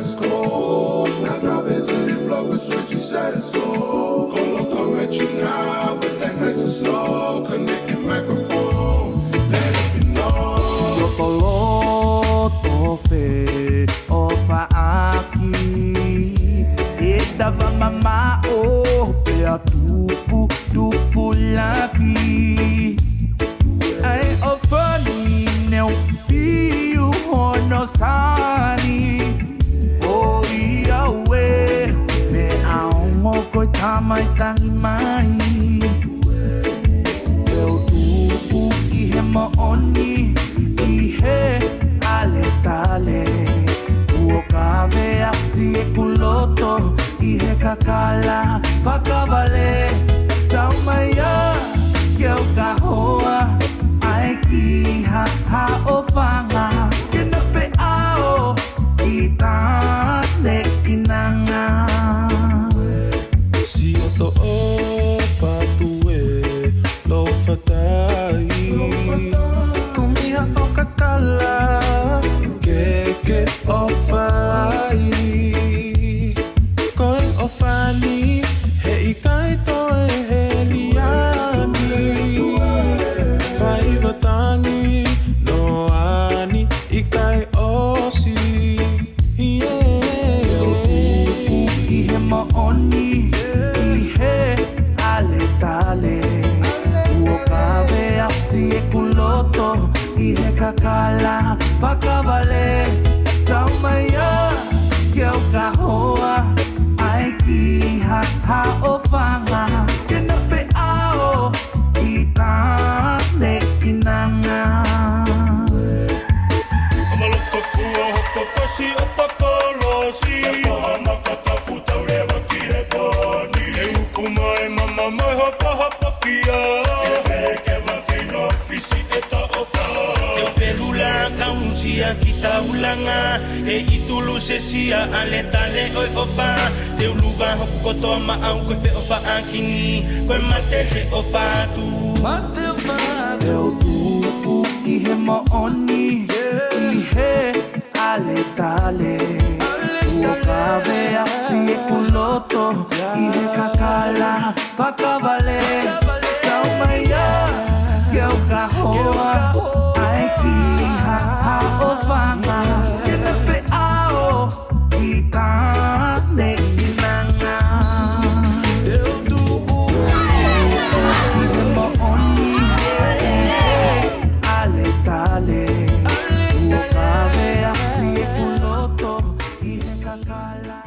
West Coast. Now dive into the flow with switch, you said it's so. Come at you now, but that nice and slow. Connect your microphone, let it be known. Yo toloto fe ofa aki. Itava mama o pea tupu laki. Ai ofani neu fiu hono sani. O ia we me aongo koi tamai tangi mai. Eu tupu I he maoni I he ale tale. Uo kavea si e kuloto I he kakala pakavale. Taumaya keu kahoa ai ki ha o fanga. Kena fe ao I ta ne kinanga. Si o to o fatue lo fatai. Kumiha o kakala ke o fai. Koe o fani he ikai toe he liani. Fai watangi no ani ikai osi. I he maoni I he ale tale. Uo kavea si e kuloto I he kakala pakavale. Taumaya keu kahoa ai ki ha o fanga. Kena fe ao I ta ne kinanga. Amalokakua hokokasi o pakolosi. Makatafuta ulewa kiheponi. E ukumai mama mai hapahapakia. Eke wafino fisi eta ofa. E pelula kausia kita ulanga. E itulu sesia ale tale oi ofa. Te uluga hokotoa maau koe fe ofa akini. Koe mate he ofa tu. Eu tupu I he maoni I he ale tale. Uo kavea si e kuloto I he kakala pakavale. Taumaya keu kahoa ai ki ha o fanga. Kena fe ao I ta ne kinanga. Eu tupu I he maoni ale tale. Uo kavea si e kuloto I he kakala